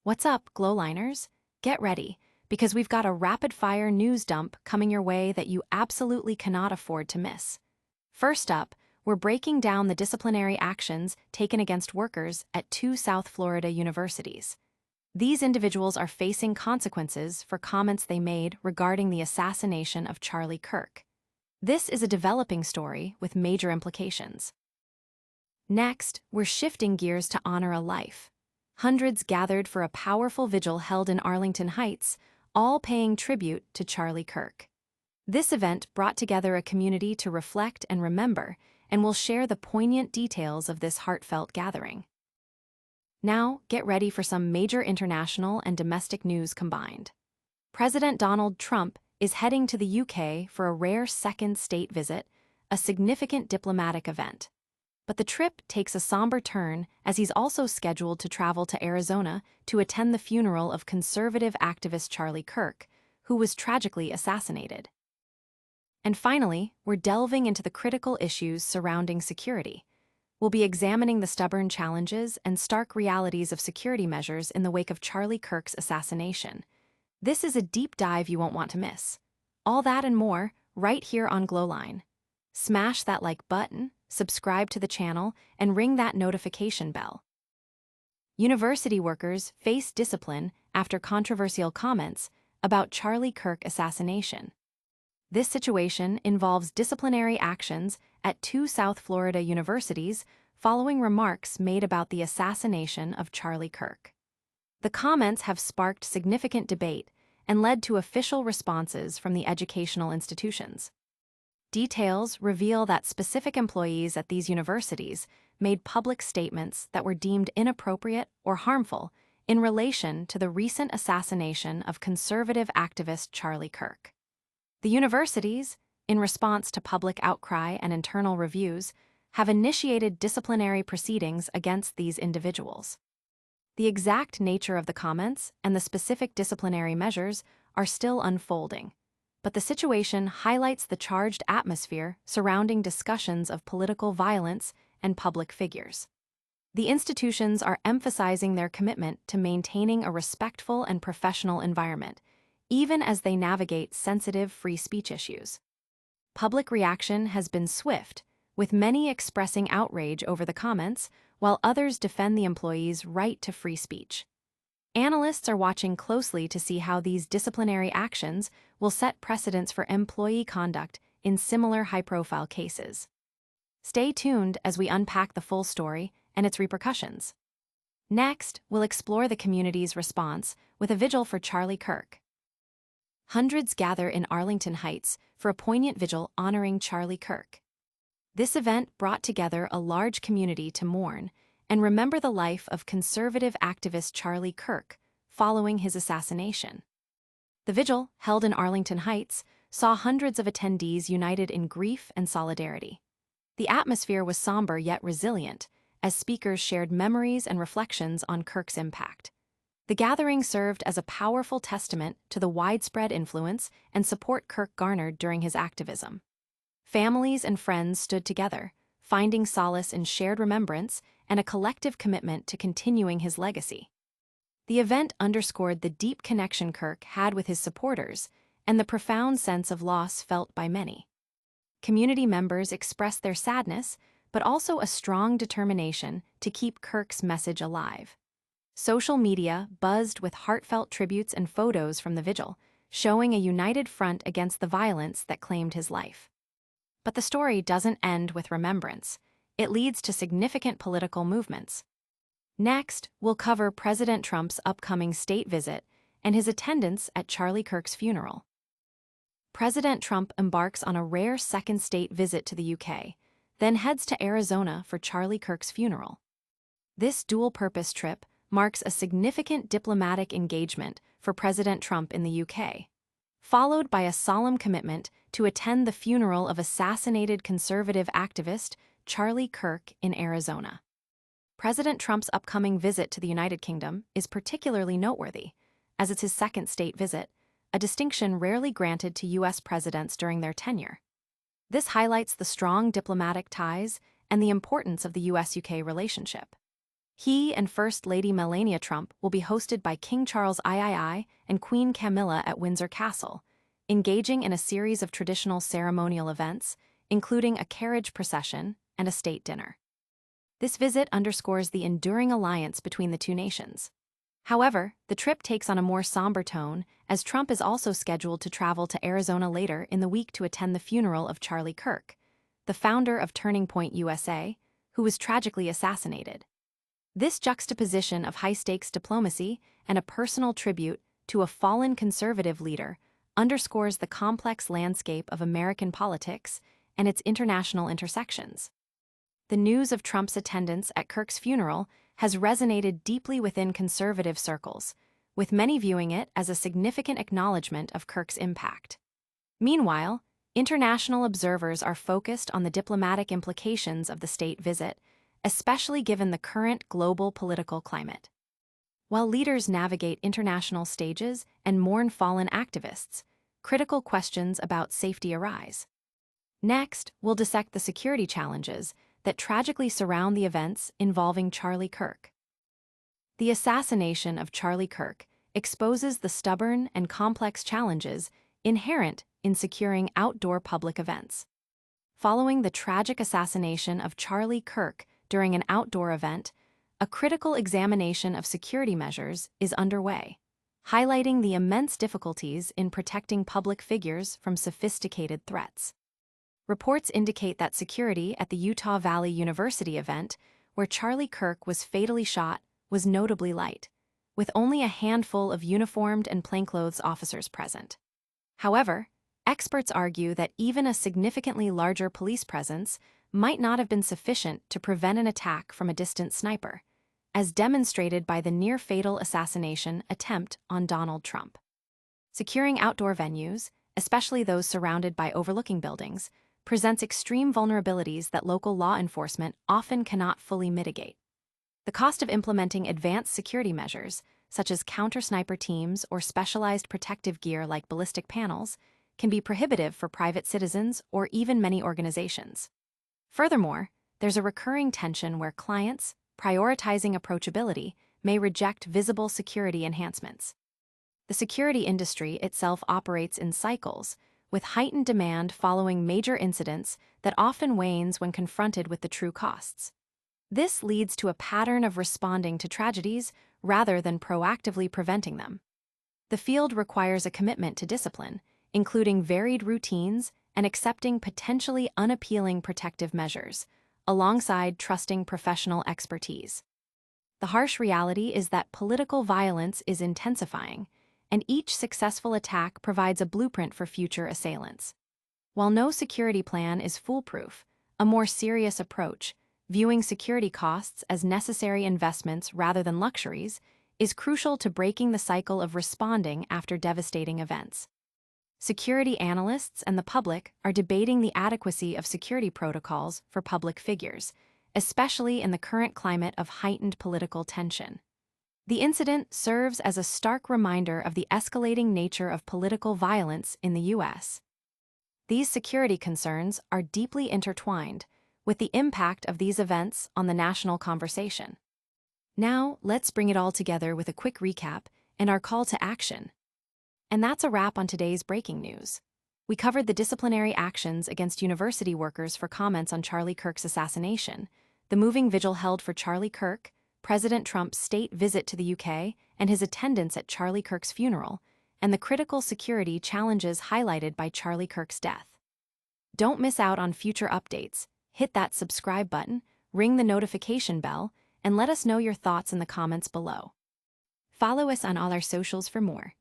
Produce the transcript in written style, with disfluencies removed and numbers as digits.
What's up, GlowLiners? Get ready, because we've got a rapid-fire news dump coming your way that you absolutely cannot afford to miss. First up, we're breaking down the disciplinary actions taken against workers at two South Florida universities. These individuals are facing consequences for comments they made regarding the assassination of Charlie Kirk. This is a developing story with major implications. Next, we're shifting gears to honor a life. Hundreds gathered for a powerful vigil held in Arlington Heights, all paying tribute to Charlie Kirk. This event brought together a community to reflect and remember, and we'll share the poignant details of this heartfelt gathering. Now, get ready for some major international and domestic news combined. President Donald Trump is heading to the UK for a rare second state visit, a significant diplomatic event. But the trip takes a somber turn as he's also scheduled to travel to Arizona to attend the funeral of conservative activist Charlie Kirk, who was tragically assassinated. And finally, we're delving into the critical issues surrounding security. We'll be examining the stubborn challenges and stark realities of security measures in the wake of Charlie Kirk's assassination. This is a deep dive you won't want to miss. All that and more, right here on GlowLine. Smash that like button, subscribe to the channel, and ring that notification bell. University workers face discipline after controversial comments about Charlie Kirk assassination. This situation involves disciplinary actions at two South Florida universities following remarks made about the assassination of Charlie Kirk. The comments have sparked significant debate and led to official responses from the educational institutions. Details reveal that specific employees at these universities made public statements that were deemed inappropriate or harmful in relation to the recent assassination of conservative activist Charlie Kirk. The universities, in response to public outcry and internal reviews, have initiated disciplinary proceedings against these individuals. The exact nature of the comments and the specific disciplinary measures are still unfolding, but the situation highlights the charged atmosphere surrounding discussions of political violence and public figures. The institutions are emphasizing their commitment to maintaining a respectful and professional environment, even as they navigate sensitive free speech issues. Public reaction has been swift, with many expressing outrage over the comments, while others defend the employees' right to free speech. Analysts are watching closely to see how these disciplinary actions will set precedents for employee conduct in similar high-profile cases. Stay tuned as we unpack the full story and its repercussions. Next, we'll explore the community's response with a vigil for Charlie Kirk. Hundreds gather in Arlington Heights for a poignant vigil honoring Charlie Kirk. This event brought together a large community to mourn and remember the life of conservative activist Charlie Kirk following his assassination. The vigil, held in Arlington Heights, saw hundreds of attendees united in grief and solidarity. The atmosphere was somber yet resilient, as speakers shared memories and reflections on Kirk's impact. The gathering served as a powerful testament to the widespread influence and support Kirk garnered during his activism. Families and friends stood together, finding solace in shared remembrance and a collective commitment to continuing his legacy. The event underscored the deep connection Kirk had with his supporters and the profound sense of loss felt by many. Community members expressed their sadness, but also a strong determination to keep Kirk's message alive. Social media buzzed with heartfelt tributes and photos from the vigil, showing a united front against the violence that claimed his life. But the story doesn't end with remembrance. It leads to significant political movements. Next, we'll cover President Trump's upcoming state visit and his attendance at Charlie Kirk's funeral. President Trump embarks on a rare second state visit to the UK, then heads to Arizona for Charlie Kirk's funeral. This dual-purpose trip marks a significant diplomatic engagement for President Trump in the UK, followed by a solemn commitment to attend the funeral of assassinated conservative activist Charlie Kirk in Arizona. President Trump's upcoming visit to the United Kingdom is particularly noteworthy, as it's his second state visit, a distinction rarely granted to U.S. presidents during their tenure. This highlights the strong diplomatic ties and the importance of the U.S.-UK relationship. He and First Lady Melania Trump will be hosted by King Charles III and Queen Camilla at Windsor Castle, engaging in a series of traditional ceremonial events, including a carriage procession and a state dinner. This visit underscores the enduring alliance between the two nations. However, the trip takes on a more somber tone, as Trump is also scheduled to travel to Arizona later in the week to attend the funeral of Charlie Kirk, the founder of Turning Point USA, who was tragically assassinated. This juxtaposition of high-stakes diplomacy and a personal tribute to a fallen conservative leader underscores the complex landscape of American politics and its international intersections. The news of Trump's attendance at Kirk's funeral has resonated deeply within conservative circles, with many viewing it as a significant acknowledgement of Kirk's impact. Meanwhile, international observers are focused on the diplomatic implications of the state visit, especially given the current global political climate. While leaders navigate international stages and mourn fallen activists, critical questions about safety arise. Next, we'll dissect the security challenges that tragically surround the events involving Charlie Kirk. The assassination of Charlie Kirk exposes the stubborn and complex challenges inherent in securing outdoor public events. Following the tragic assassination of Charlie Kirk during an outdoor event, a critical examination of security measures is underway, highlighting the immense difficulties in protecting public figures from sophisticated threats. Reports indicate that security at the Utah Valley University event, where Charlie Kirk was fatally shot, was notably light, with only a handful of uniformed and plainclothes officers present. However, experts argue that even a significantly larger police presence might not have been sufficient to prevent an attack from a distant sniper, as demonstrated by the near-fatal assassination attempt on Donald Trump. Securing outdoor venues, especially those surrounded by overlooking buildings, presents extreme vulnerabilities that local law enforcement often cannot fully mitigate. The cost of implementing advanced security measures, such as counter-sniper teams or specialized protective gear like ballistic panels, can be prohibitive for private citizens or even many organizations. Furthermore, there's a recurring tension where clients, prioritizing approachability, may reject visible security enhancements. The security industry itself operates in cycles, with heightened demand following major incidents that often wanes when confronted with the true costs. This leads to a pattern of responding to tragedies rather than proactively preventing them. The field requires a commitment to discipline, including varied routines and accepting potentially unappealing protective measures, alongside trusting professional expertise. The harsh reality is that political violence is intensifying, and each successful attack provides a blueprint for future assailants. While no security plan is foolproof, a more serious approach, viewing security costs as necessary investments rather than luxuries, is crucial to breaking the cycle of responding after devastating events. Security analysts and the public are debating the adequacy of security protocols for public figures, especially in the current climate of heightened political tension. The incident serves as a stark reminder of the escalating nature of political violence in the U.S. These security concerns are deeply intertwined with the impact of these events on the national conversation. Now, let's bring it all together with a quick recap and our call to action. And that's a wrap on today's breaking news. We covered the disciplinary actions against university workers for comments on Charlie Kirk's assassination, the moving vigil held for Charlie Kirk, President Trump's state visit to the UK, and his attendance at Charlie Kirk's funeral, and the critical security challenges highlighted by Charlie Kirk's death. Don't miss out on future updates. Hit that subscribe button, ring the notification bell, and let us know your thoughts in the comments below. Follow us on all our socials for more.